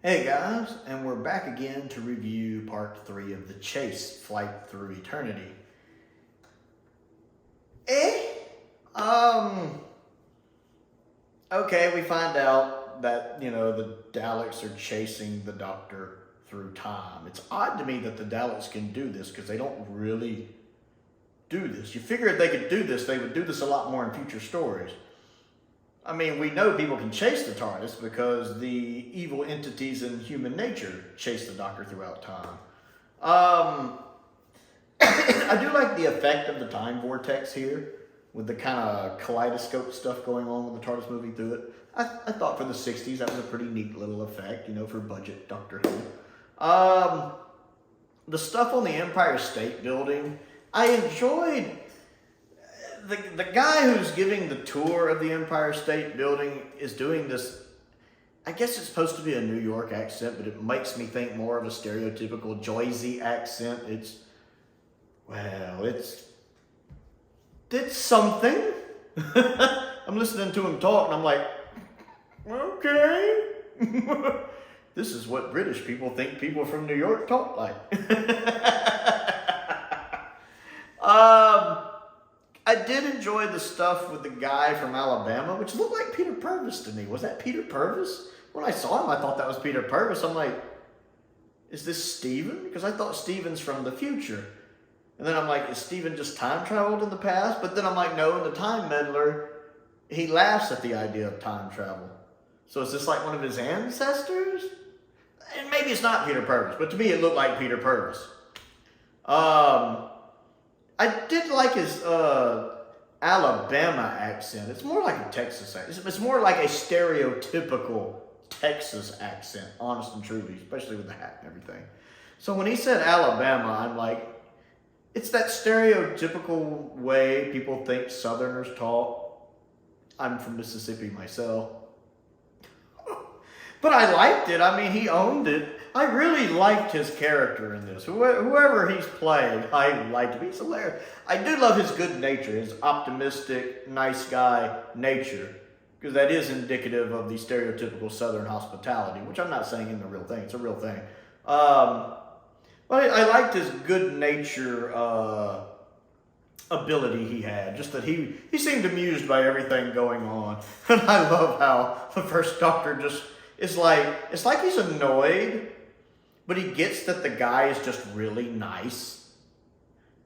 Hey guys, and we're back again to review part 3 of The Chase, Flight Through Eternity. Okay, we find out that, the Daleks are chasing the Doctor through time. It's odd to me that the Daleks can do this, because they don't really do this. You figure if they could do this, they would do this a lot more in future stories. I mean, we know people can chase the TARDIS because the evil entities in human nature chase the Doctor throughout time. I do like the effect of the time vortex here, with the kind of kaleidoscope stuff going on with the TARDIS moving through it. I thought for the 60s that was a pretty neat little effect, for budget Doctor Who. The stuff on the Empire State Building, I enjoyed. The guy who's giving the tour of the Empire State Building is doing this, I guess it's supposed to be a New York accent, but it makes me think more of a stereotypical Jersey accent. It's something. I'm listening to him talk and I'm like, okay. This is what British people think people from New York talk like. I did enjoy the stuff with the guy from Alabama, which looked like Peter Purvis to me. Was that Peter Purvis? When I saw him, I thought that was Peter Purvis. I'm like, is this Steven? Because I thought Steven's from the future. And then I'm like, is Steven just time traveled in the past? But then I'm like, no, in the Time Meddler, he laughs at the idea of time travel. So is this like one of his ancestors? And maybe it's not Peter Purvis, but to me it looked like Peter Purvis. I did like his Alabama accent. It's more like a Texas accent. It's more like a stereotypical Texas accent, honest and truly, especially with the hat and everything. So when he said Alabama, I'm like, it's that stereotypical way people think Southerners talk. I'm from Mississippi myself. But I liked it. I mean, he owned it. I really liked his character in this. Whoever he's playing, I liked him. He's hilarious. I do love his good nature, his optimistic, nice guy nature, because that is indicative of the stereotypical Southern hospitality, which I'm not saying isn't a real thing. It's a real thing. But I liked his good nature ability he had, just that he seemed amused by everything going on. And I love how the first Doctor just... It's like he's annoyed, but he gets that the guy is just really nice.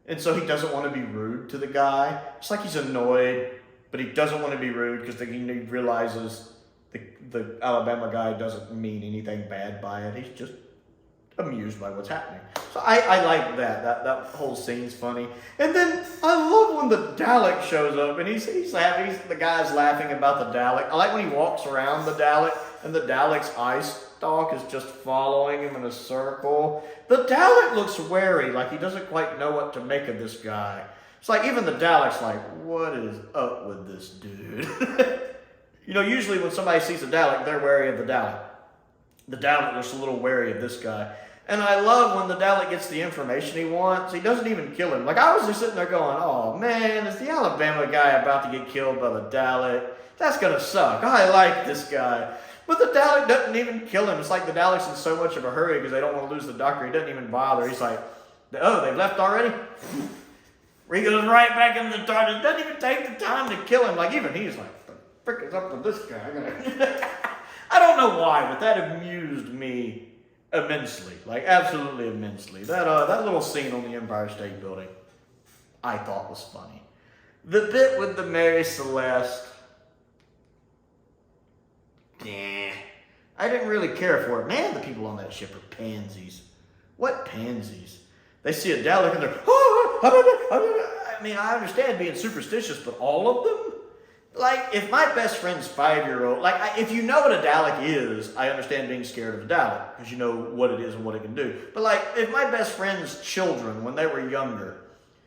And so he doesn't want to be rude to the guy. It's like he's annoyed, but he doesn't want to be rude because he realizes the Alabama guy doesn't mean anything bad by it. He's just amused by what's happening. So I like that. That whole scene's funny. And then I love when the Dalek shows up and he's laughing. The guy's laughing about the Dalek. I like when he walks around the Dalek and the Dalek's eye stalk is just following him in a circle. The Dalek looks wary, like he doesn't quite know what to make of this guy. It's like even the Dalek's like, what is up with this dude? Usually when somebody sees a Dalek, they're wary of the Dalek. The Dalek looks a little wary of this guy. And I love when the Dalek gets the information he wants. He doesn't even kill him. Like, I was just sitting there going, oh man, is the Alabama guy about to get killed by the Dalek? That's gonna suck. I like this guy. But the Dalek doesn't even kill him. It's like the Dalek's in so much of a hurry because they don't want to lose the Doctor. He doesn't even bother. He's like, oh, they've left already? He goes right back in the TARDIS. Doesn't even take the time to kill him. Like, even he's like, the frick is up with this guy? I don't know why, but that amused me immensely. Like, absolutely immensely. That little scene on the Empire State Building, I thought was funny. The bit with the Mary Celeste, I didn't really care for it. Man, the people on that ship are pansies. What pansies? They see a Dalek and they're, I mean, I understand being superstitious, but all of them? Like, if my best friend's 5-year-old, if you know what a Dalek is, I understand being scared of a Dalek, because you know what it is and what it can do. But like, if my best friend's children, when they were younger,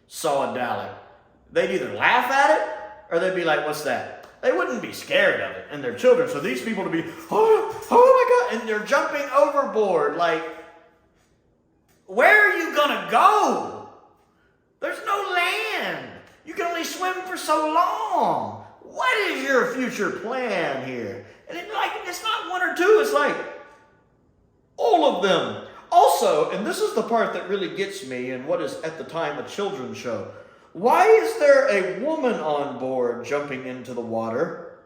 saw a Dalek, they'd either laugh at it, or they'd be like, what's that? They wouldn't be scared of it, and they're children. So these people to be, oh my God, and they're jumping overboard. Like, where are you gonna go? There's no land. You can only swim for so long. What is your future plan here? And it's not one or two. It's like, full of them. Also, and this is the part that really gets me in what is at the time a children's show, why is there a woman on board jumping into the water,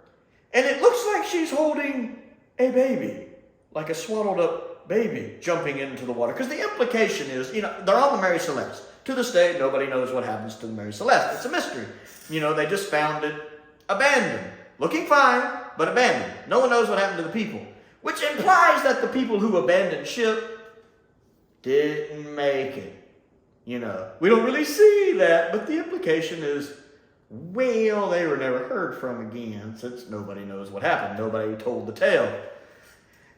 and it looks like she's holding a baby, like a swaddled up baby jumping into the water? Because the implication is, they're on the Mary Celeste. To this day, nobody knows what happens to the Mary Celeste. It's a mystery. They just found it abandoned. Looking fine, but abandoned. No one knows what happened to the people. Which implies that the people who abandoned ship didn't make it. We don't really see that, but the implication is, well, they were never heard from again, since nobody knows what happened. Nobody told the tale.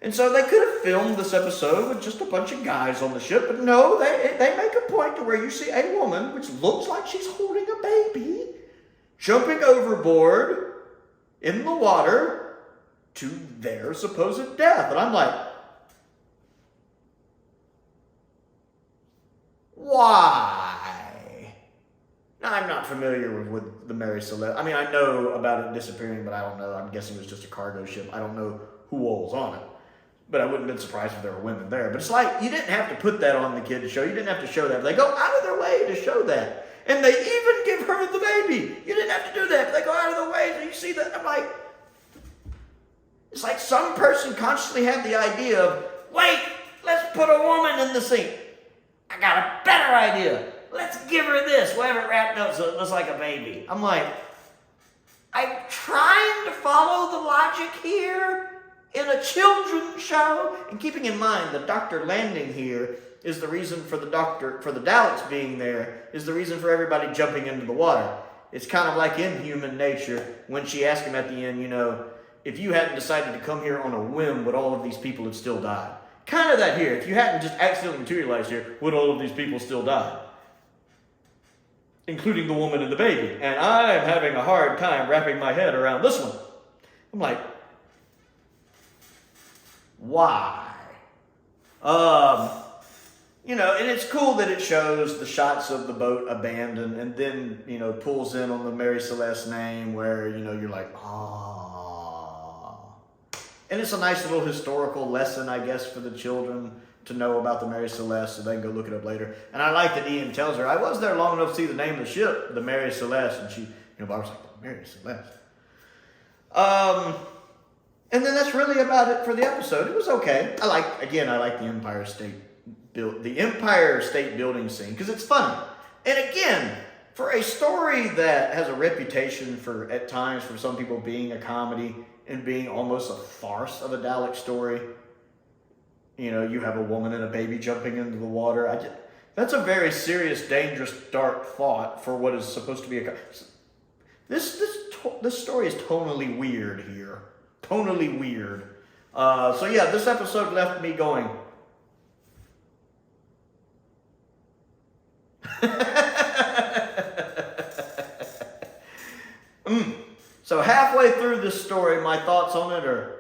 And so they could have filmed this episode with just a bunch of guys on the ship, but no, they make a point to where you see a woman, which looks like she's holding a baby, jumping overboard in the water to their supposed death. And I'm like, why? Now, I'm not familiar with the Mary Celeste. I mean, I know about it disappearing, but I don't know. I'm guessing it was just a cargo ship. I don't know who all's on it. But I wouldn't have been surprised if there were women there. But it's like, you didn't have to put that on the kid show. You didn't have to show that. They go out of their way to show that. And they even give her the baby. You didn't have to do that. But they go out of the way. And you see that. I'm like, it's like some person consciously had the idea of, wait, let's put a woman in the scene. I got a better idea. Let's give her this. We'll have it wrapped up so it looks like a baby. I'm like, I'm trying to follow the logic here in a children's show. And keeping in mind the doctor landing here is the reason for the Daleks being there, is the reason for everybody jumping into the water. It's kind of like in Human Nature when she asked him at the end, if you hadn't decided to come here on a whim, would all of these people have still died? Kind of that here. If you hadn't just accidentally materialized here, would all of these people still die? Including the woman and the baby. And I am having a hard time wrapping my head around this one. I'm like, why? And it's cool that it shows the shots of the boat abandoned and then, pulls in on the Mary Celeste name where, you're like, And it's a nice little historical lesson, I guess, for the children to know about the Mary Celeste, so they can go look it up later. And I like that Ian tells her, I was there long enough to see the name of the ship, the Mary Celeste, and she, Barbara's like, the Mary Celeste. And then that's really about it for the episode. It was okay. I like the Empire State Building scene, because it's funny. And again, for a story that has a reputation for, at times, for some people being a comedy and being almost a farce of a Dalek story, you have a woman and a baby jumping into the water. That's a very serious, dangerous, dark thought for what is supposed to be a... This story is tonally weird here. Tonally weird. This episode left me going... So halfway through this story, my thoughts on it are...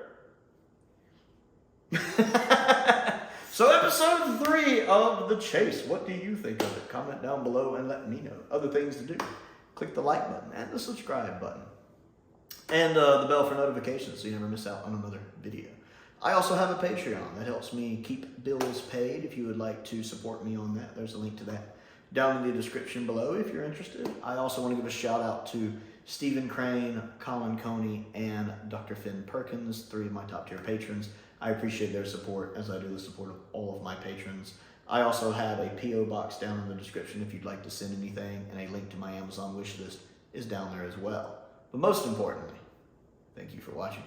So episode 3 of The Chase. What do you think of it? Comment down below and let me know. Other things to do. Click the like button and the subscribe button. And the bell for notifications so you never miss out on another video. I also have a Patreon that helps me keep bills paid. If you would like to support me on that, there's a link to that down in the description below if you're interested. I also want to give a shout out to Stephen Crane, Colin Coney, and Dr. Finn Perkins, 3 of my top tier patrons. I appreciate their support as I do the support of all of my patrons. I also have a P.O. box down in the description if you'd like to send anything, and a link to my Amazon wish list is down there as well. But most importantly, thank you for watching.